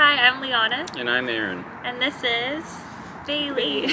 Hi, I'm Liana. And I'm Aaron. And this is Bailey.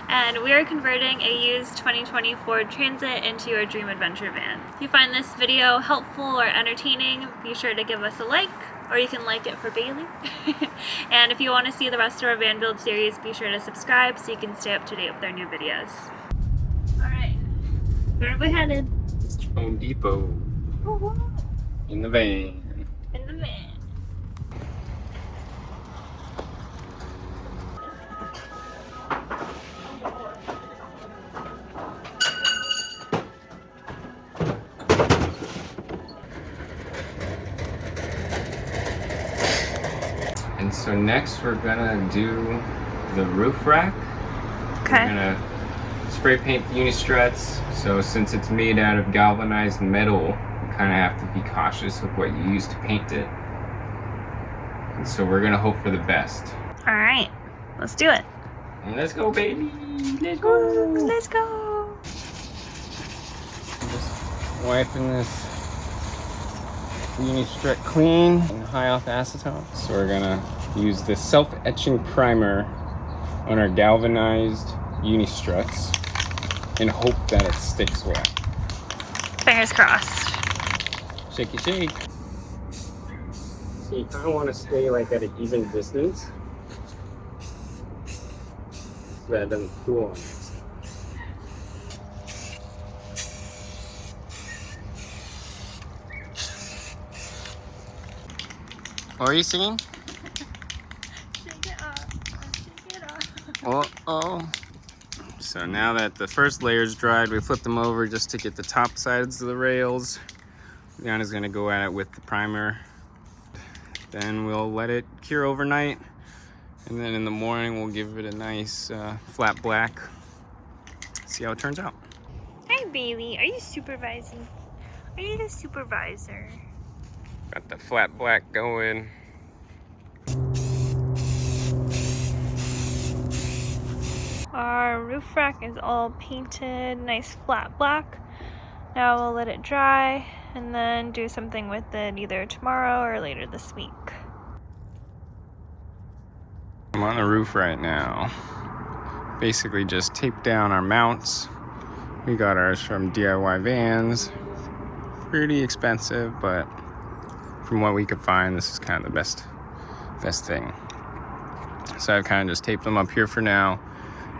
And we are converting a used 2020 Ford Transit into your dream adventure van. If you find this video helpful or entertaining, be sure to give us a like, or you can like it for Bailey. And if you want to see the rest of our van build series, be sure to subscribe so you can stay up to date with our new videos. Alright, where are we headed? Home Depot. In the van. In the van. And so next we're gonna do the roof rack. Okay. We're gonna spray paint the Unistruts. So since it's made out of galvanized metal, you kind of have to be cautious of what you use to paint it. And so we're gonna hope for the best. Alright, let's do it. And let's go, baby! Let's go! Let's go! Just wiping this Unistrut clean and high off acetone. So we're gonna use this self-etching primer on our galvanized Unistruts and hope that it sticks well. Fingers crossed. Shaky shake. So you kind of want to stay like at an even distance so that it doesn't cool on you. What are you singing? Shake it off. Shake it off. Oh. So now that the first layer's dried, we flip them over just to get the top sides of the rails. Liana's gonna go at it with the primer. Then we'll let it cure overnight. And then in the morning, we'll give it a nice flat black. See how it turns out. Hi, Bailey. Are you supervising? Are you the supervisor? Got the flat black going. Our roof rack is all painted nice flat black. Now we'll let it dry and then do something with it either tomorrow or later this week. I'm on the roof right now. Basically just taped down our mounts. We got ours from DIYVans. Pretty expensive, but from what we could find, this is kind of the best thing. So I've kind of just taped them up here for now.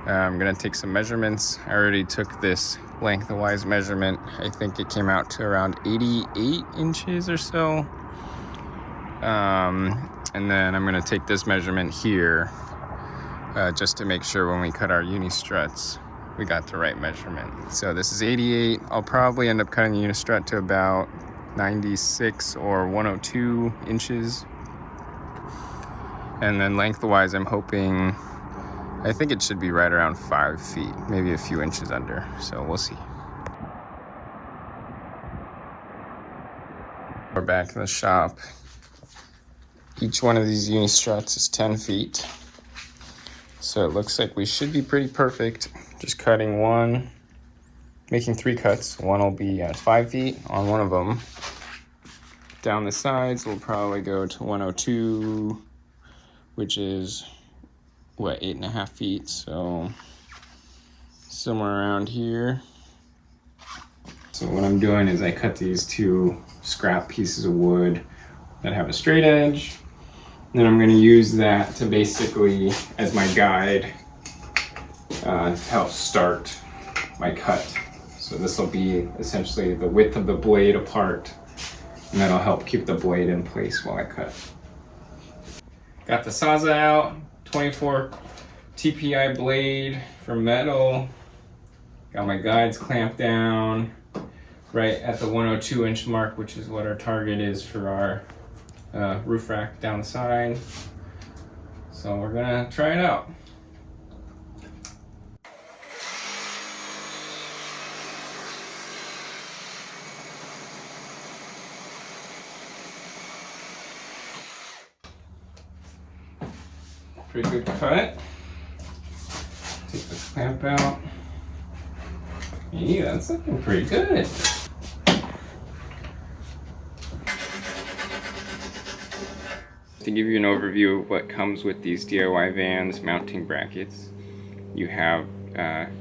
I'm gonna take some measurements. I already took this lengthwise measurement. I think it came out to around 88 inches or so. And then I'm gonna take this measurement here just to make sure when we cut our Unistruts, we got the right measurement. So this is 88. I'll probably end up cutting the Unistrut to about 96 or 102 inches. And then lengthwise, I'm hoping, I think it should be right around 5 feet, maybe a few inches under. So we'll see. We're back in the shop. Each one of these Unistruts is 10 feet. So it looks like we should be pretty perfect. Just cutting one, making 3 cuts. One will be at 5 feet on one of them. Down the sides, we'll probably go to 102, which is, what, 8.5 feet. So somewhere around here. So what I'm doing is I cut these 2 scrap pieces of wood that have a straight edge. Then I'm going to use that to basically, as my guide, to help start my cut. So this will be essentially the width of the blade apart, and that'll help keep the blade in place while I cut. Got the Sawza out, 24 TPI blade for metal. Got my guides clamped down right at the 102 inch mark, which is what our target is for our roof rack down the side. So we're gonna try it out. Pretty good cut. Take this clamp out. Yeah, that's looking pretty good. to give you an overview of what comes with these DIYVans mounting brackets, you have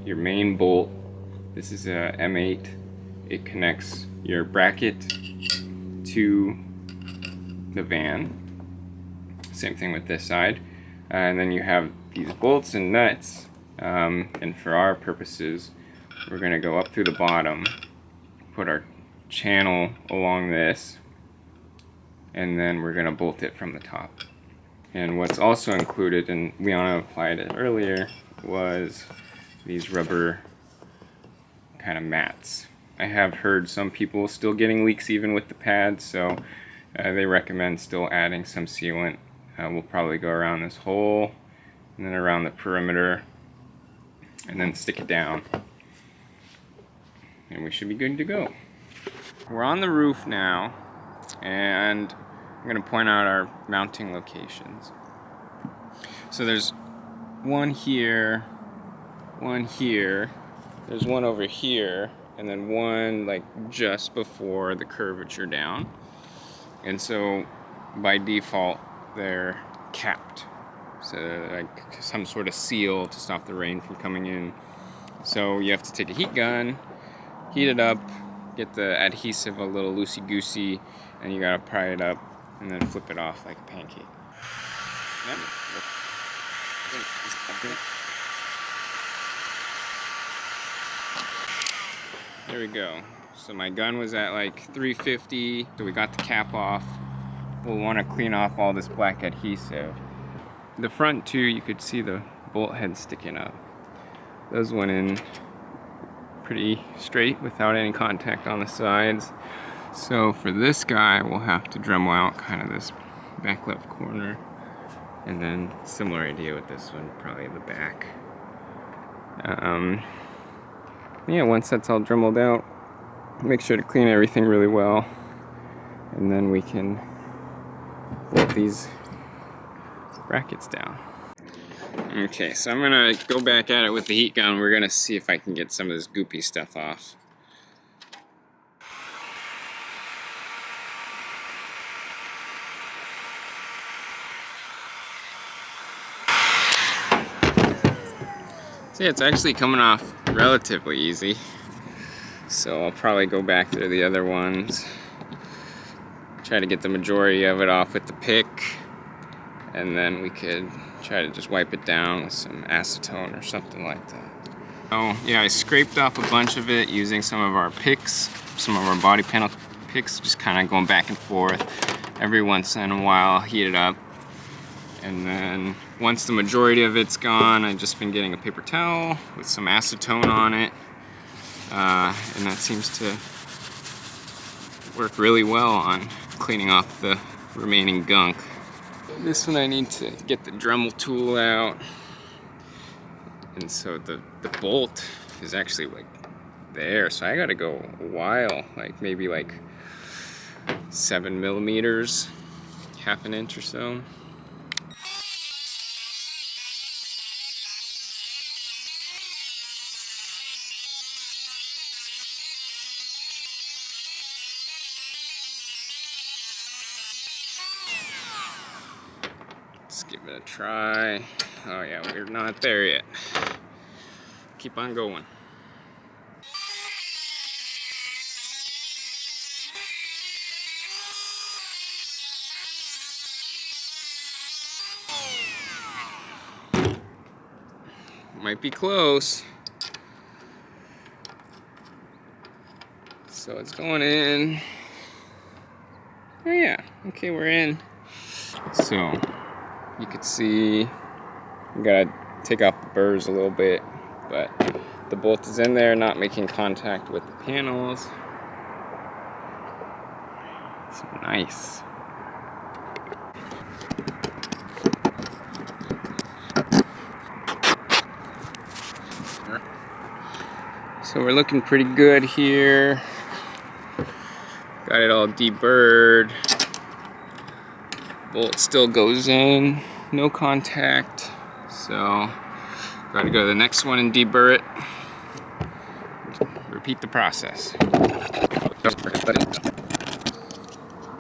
your main bolt. This is a M8. It connects your bracket to the van. Same thing with this side. And then you have these bolts and nuts. And for our purposes, we're going to go up through the bottom, put our channel along this, and then we're going to bolt it from the top. And what's also included, and Liana applied it earlier, was these rubber kind of mats. I have heard some people still getting leaks even with the pads, so they recommend still adding some sealant. We'll probably go around this hole and then around the perimeter and then stick it down, and we should be good to go. We're on the roof now, and I'm going to point out our mounting locations. So there's one here, there's one over here, and then one like just before the curvature down. And so by default they're capped, so they're like some sort of seal to stop the rain from coming in. So you have to take a heat gun, heat it up, get the adhesive a little loosey-goosey, and you gotta pry it up and then flip it off like a pancake. There we go. So my gun was at like 350, so we got the cap off. We'll want to clean off all this black adhesive. The front too, you could see the bolt head sticking up. Those went in pretty straight without any contact on the sides. So for this guy, we'll have to Dremel out kind of this back left corner, and then similar idea with this one, probably the back. Yeah, once that's all Dremeled out, make sure to clean everything really well, and then we can bolt these brackets down. Okay, so I'm gonna go back at it with the heat gun. We're gonna see if I can get some of this goopy stuff off. See, it's actually coming off relatively easy. So I'll probably go back to the other ones, try to get the majority of it off with the pick, and then we could try to just wipe it down with some acetone or something like that. Oh yeah, I scraped off a bunch of it using some of our picks, some of our body panel picks, just kind of going back and forth. Every once in a while, I'll heat it up, and then once the majority of it's gone, I've just been getting a paper towel with some acetone on it, and that seems to work really well on cleaning off the remaining gunk. This one I need to get the Dremel tool out, and so the bolt is actually like there, so I gotta go a while, like maybe like 7 millimeters, half an inch or so. Let's give it a try. Oh yeah, we're not there yet. Keep on going. Might be close. So it's going in. Oh yeah, okay, we're in. So you could see, we gotta take off the burrs a little bit, but the bolt is in there, not making contact with the panels. So nice. So we're looking pretty good here. Got it all deburred. Bolt still goes in, no contact. So gotta go to the next one and deburr it. Repeat the process.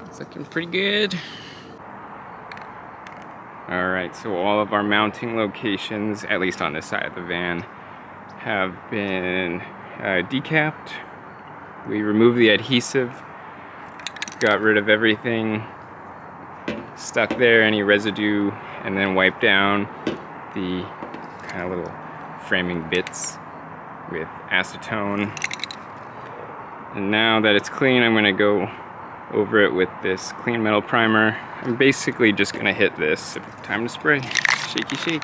It's looking pretty good. Alright, so all of our mounting locations, at least on this side of the van, have been decapped. We removed the adhesive, got rid of everything stuck there, any residue, and then wiped down the kind of little framing bits with acetone. And now that it's clean, I'm gonna go over it with this clean metal primer. I'm basically just gonna hit this. Time to spray. Shaky shake.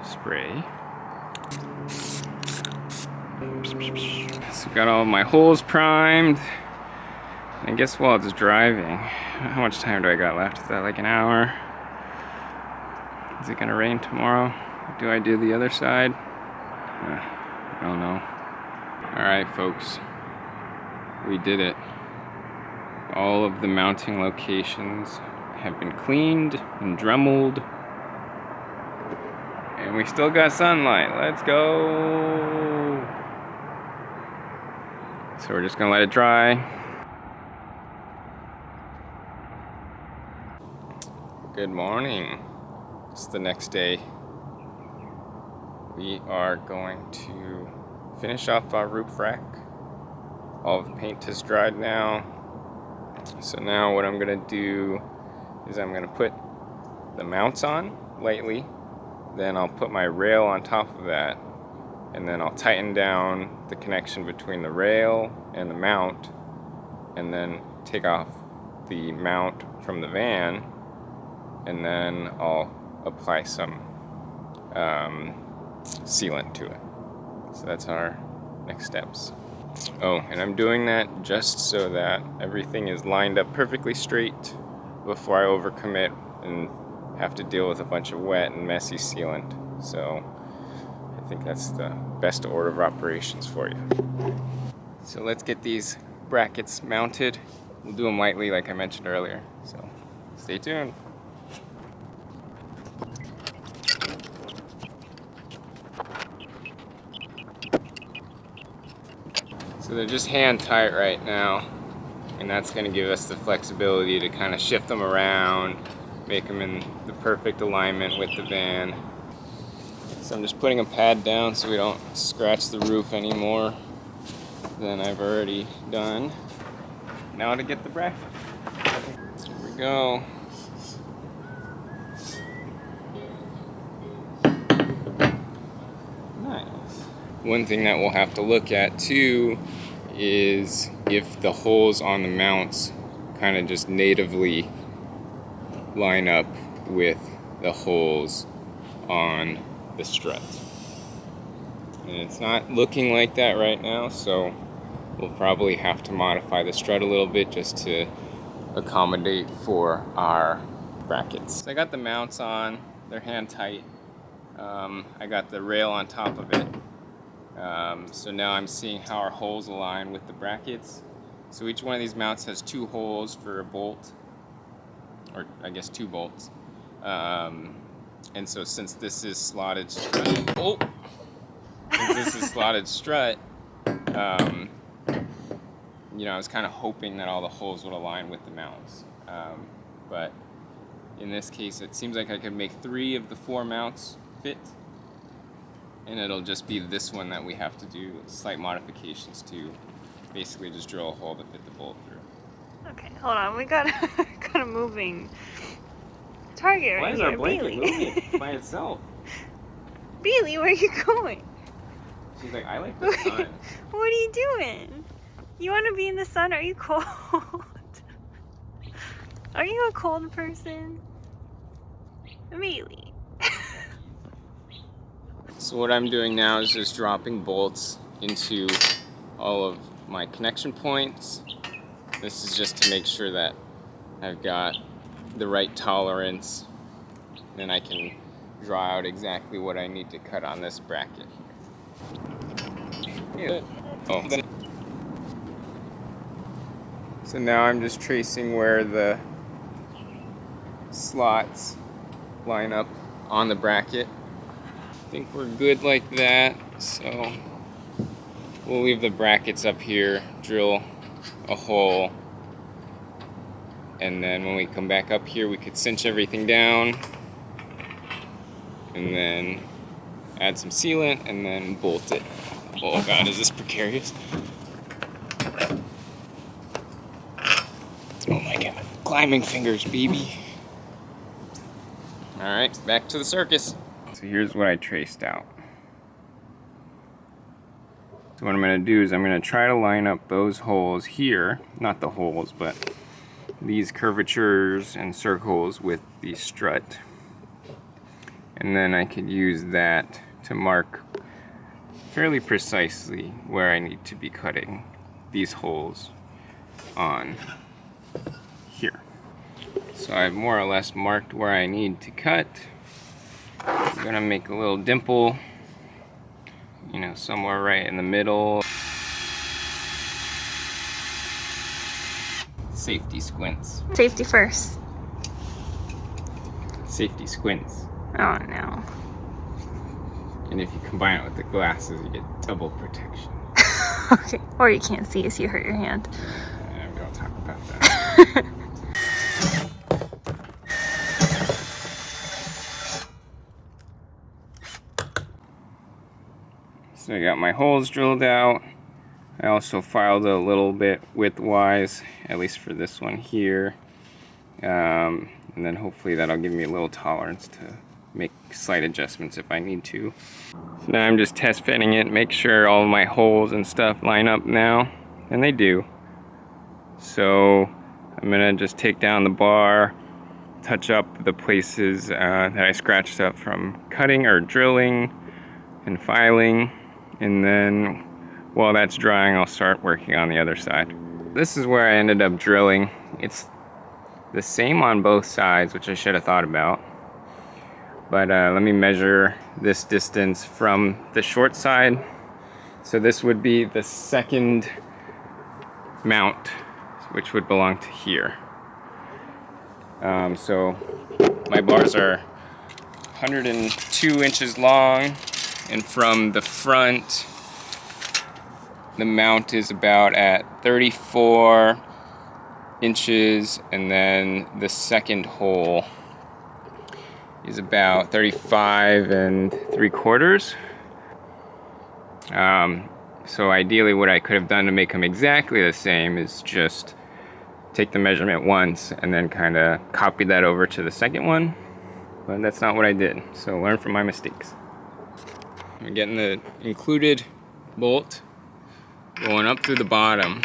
Spray. So got all my holes primed. And guess while it's driving, how much time do I got left? Is that like an hour? Is it gonna rain tomorrow? Do I do the other side? I don't know. Alright folks, we did it. All of the mounting locations have been cleaned and dremeled. And we still got sunlight. Let's go! So we're just gonna let it dry. Good morning. It's the next day. We are going to finish off our roof rack. All the paint has dried now. So now what I'm gonna do is I'm gonna put the mounts on lightly. Then I'll put my rail on top of that. And then I'll tighten down the connection between the rail and the mount. And then take off the mount from the van. And then I'll apply some sealant to it. So that's our next steps. Oh, and I'm doing that just so that everything is lined up perfectly straight before I overcommit and have to deal with a bunch of wet and messy sealant. So I think that's the best order of operations for you. So let's get these brackets mounted. We'll do them lightly like I mentioned earlier. So stay tuned. So they're just hand tight right now, and that's going to give us the flexibility to kind of shift them around, make them in the perfect alignment with the van. So I'm just putting a pad down so we don't scratch the roof any more than I've already done. Now to get the bracket. Here we go. Nice. One thing that we'll have to look at too is if the holes on the mounts kind of just natively line up with the holes on the strut. And it's not looking like that right now, so we'll probably have to modify the strut a little bit just to accommodate for our brackets. So I got the mounts on, they're hand tight. I got the rail on top of it. So now I'm seeing how our holes align with the brackets. So each one of these mounts has 2 holes for a bolt, or I guess 2 bolts. And so since this is slotted strut, you know, I was kind of hoping that all the holes would align with the mounts. But in this case, it seems like I could make 3 of the 4 mounts fit. And it'll just be this one that we have to do slight modifications to. Basically just drill a hole to fit the bolt through. Okay, hold on. We got a moving target right here. Why is our blanket Bailey. moving by itself? Bailey, where are you going? She's like, I like the sun. What are you doing? You want to be in the sun? Are you cold? Are you a cold person? Bailey. So what I'm doing now is just dropping bolts into all of my connection points. This is just to make sure that I've got the right tolerance. Then I can draw out exactly what I need to cut on this bracket. Yeah. Oh. So now I'm just tracing where the slots line up on the bracket. I think we're good like that, so we'll leave the brackets up here, drill a hole, and then when we come back up here we could cinch everything down and then add some sealant and then bolt it. Oh god, is this precarious? Oh my god, climbing fingers, baby. Alright, back to the circus. So here's what I traced out. So what I'm going to do is I'm going to try to line up those holes here, not the holes, but these curvatures and circles with the strut. And then I could use that to mark fairly precisely where I need to be cutting these holes on here. So I've more or less marked where I need to cut. I'm gonna make a little dimple, you know, somewhere right in the middle. Safety squints. Safety first. Safety squints. Oh no. And if you combine it with the glasses, you get double protection. Okay, or you can't see as you hurt your hand. We don't talk about that. So I got my holes drilled out. I also filed a little bit widthwise, at least for this one here. And then hopefully that'll give me a little tolerance to make slight adjustments if I need to. So now I'm just test fitting it, make sure all of my holes and stuff line up now, and they do. So I'm gonna just take down the bar, touch up the places that I scratched up from cutting or drilling and filing, and then while that's drying I'll start working on the other side. This is where I ended up drilling. It's the same on both sides, which I should have thought about. But let me measure this distance from the short side. So this would be the second mount, which would belong to here. So my bars are 102 inches long, and from the front, the mount is about at 34 inches, and then the second hole is about 35 3/4. So ideally what I could have done to make them exactly the same is just take the measurement once and then kind of copy that over to the second one, but that's not what I did, so learn from my mistakes. I'm getting the included bolt going up through the bottom.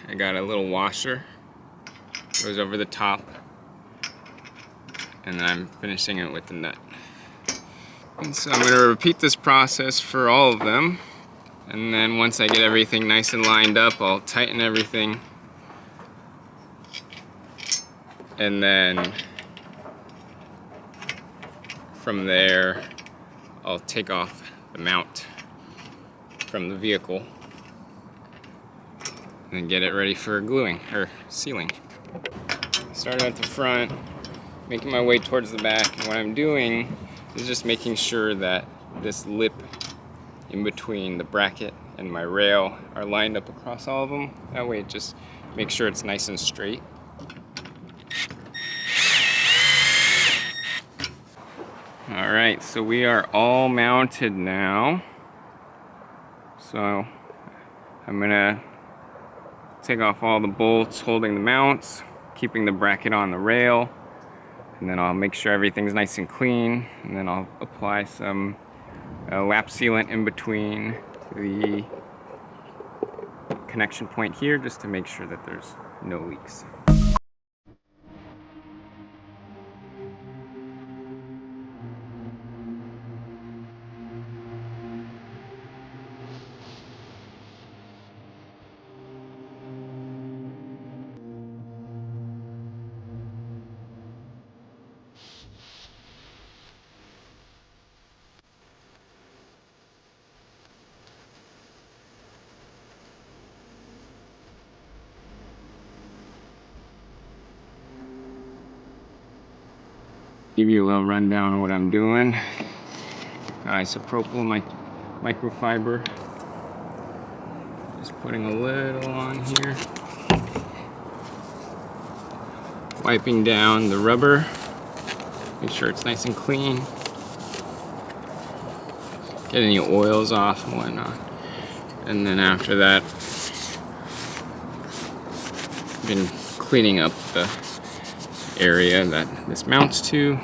I got a little washer, goes over the top, and then I'm finishing it with the nut. And so I'm going to repeat this process for all of them, and then once I get everything nice and lined up, I'll tighten everything, and then from there I'll take off the mount from the vehicle and get it ready for gluing or sealing. Starting at the front, making my way towards the back, and what I'm doing is just making sure that this lip in between the bracket and my rail are lined up across all of them. That way it just makes sure it's nice and straight. Alright, so we are all mounted now. So I'm gonna take off all the bolts holding the mounts, keeping the bracket on the rail, and then I'll make sure everything's nice and clean, and then I'll apply some lap sealant in between the connection point here just to make sure that there's no leaks. Give you a little rundown of what I'm doing. Isopropyl microfiber. Just putting a little on here. wiping down the rubber. Make sure it's nice and clean. Get any oils off and whatnot. And then after that, been cleaning up the area that this mounts to.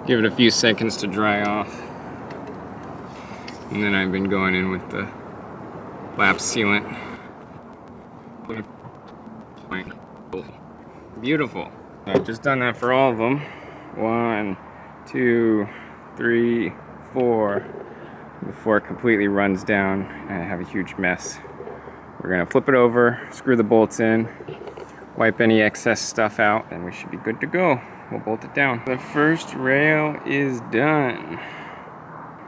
Give it a few seconds to dry off. And then I've been going in with the lap sealant. Beautiful. I've just done that for all of them. 1, 2, 3, 4. Before it completely runs down and I have a huge mess. We're gonna flip it over, screw the bolts in, wipe any excess stuff out, and we should be good to go. We'll bolt it down. The first rail is done.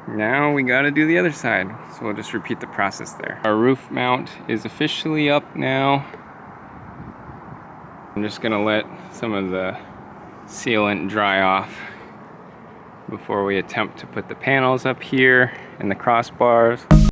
Now we gotta do the other side. So we'll just repeat the process there. Our roof mount is officially up now. I'm just gonna let some of the sealant dry off before we attempt to put the panels up here and the crossbars.